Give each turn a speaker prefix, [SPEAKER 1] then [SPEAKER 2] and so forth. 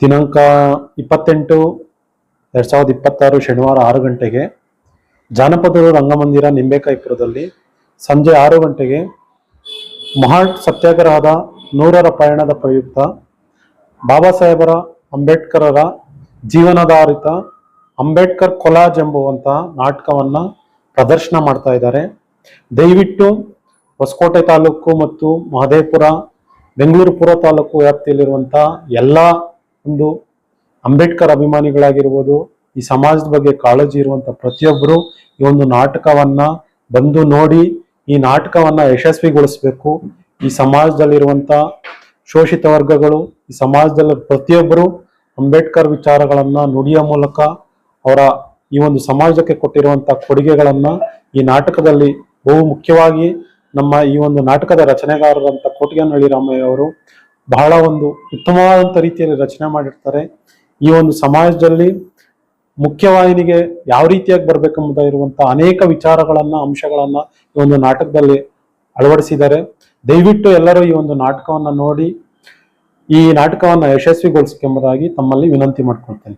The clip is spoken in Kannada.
[SPEAKER 1] ದಿನಾಂಕ 28/2026 ಶನಿವಾರ 6 ಗಂಟೆಗೆ ಜಾನಪದ ರಂಗಮಂದಿರ ನಿಂಬೇಕಾಯಿಪುರದಲ್ಲಿ ಸಂಜೆ 6 ಗಂಟೆಗೆ ಮಹಾನ್ ಸತ್ಯಾಗ್ರಹದ 100ರ ಪಯಣದ ಪ್ರಯುಕ್ತ ಬಾಬಾ ಸಾಹೇಬರ ಅಂಬೇಡ್ಕರರ ಜೀವನಾಧಾರಿತ ಅಂಬೇಡ್ಕರ್ ಕೊಲಾಜ್ ಎಂಬುವಂತ ನಾಟಕವನ್ನ ಪ್ರದರ್ಶನ ಮಾಡ್ತಾ ಇದ್ದಾರೆ. ದಯವಿಟ್ಟು ಹೊಸಕೋಟೆ ತಾಲೂಕು ಮತ್ತು ಮಹದೇವಪುರ ಬೆಂಗಳೂರು ಪೂರ್ವ ತಾಲೂಕು ವ್ಯಾಪ್ತಿಯಲ್ಲಿರುವಂತಹ ಎಲ್ಲ ಒಂದು ಅಂಬೇಡ್ಕರ್ ಅಭಿಮಾನಿಗಳಾಗಿರ್ಬೋದು, ಈ ಸಮಾಜದ ಬಗ್ಗೆ ಕಾಳಜಿ ಇರುವಂತ ಪ್ರತಿಯೊಬ್ಬರು ಈ ಒಂದು ನಾಟಕವನ್ನ ಬಂದು ನೋಡಿ ಈ ನಾಟಕವನ್ನ ಯಶಸ್ವಿಗೊಳಿಸಬೇಕು. ಈ ಸಮಾಜದಲ್ಲಿರುವಂತ ಶೋಷಿತ ವರ್ಗಗಳು, ಈ ಸಮಾಜದಲ್ಲಿ ಪ್ರತಿಯೊಬ್ಬರು ಅಂಬೇಡ್ಕರ್ ವಿಚಾರಗಳನ್ನ ನುಡಿಯ ಮೂಲಕ ಅವರ ಈ ಒಂದು ಸಮಾಜಕ್ಕೆ ಕೊಟ್ಟಿರುವಂತ ಕೊಡುಗೆಗಳನ್ನ ಈ ನಾಟಕದಲ್ಲಿ ಬಹು ಮುಖ್ಯವಾಗಿ ನಮ್ಮ ಈ ಒಂದು ನಾಟಕದ ರಚನೆಗಾರರಂತ ಕೋಟಿಗೇನಹಳ್ಳಿ ರಾಮಯ್ಯ ಅವರು ಬಹಳ ಒಂದು ಉತ್ತಮವಾದಂತ ರೀತಿಯಲ್ಲಿ ರಚನೆ ಮಾಡಿರ್ತಾರೆ. ಈ ಒಂದು ಸಮಾಜದಲ್ಲಿ ಮುಖ್ಯವಾಹಿನಿಗೆ ಯಾವ ರೀತಿಯಾಗಿ ಬರ್ಬೇಕೆಂಬುದ ಇರುವಂತಹ ಅನೇಕ ವಿಚಾರಗಳನ್ನ ಅಂಶಗಳನ್ನ ಈ ಒಂದು ನಾಟಕದಲ್ಲಿ ಅಳವಡಿಸಿದ್ದಾರೆ. ದಯವಿಟ್ಟು ಎಲ್ಲರೂ ಈ ಒಂದು ನಾಟಕವನ್ನ ನೋಡಿ ಈ ನಾಟಕವನ್ನ ಯಶಸ್ವಿಗೊಳಿಸಬೇಕೆಂಬುದಾಗಿ ತಮ್ಮಲ್ಲಿ ವಿನಂತಿ ಮಾಡ್ಕೊಳ್ತೇನೆ.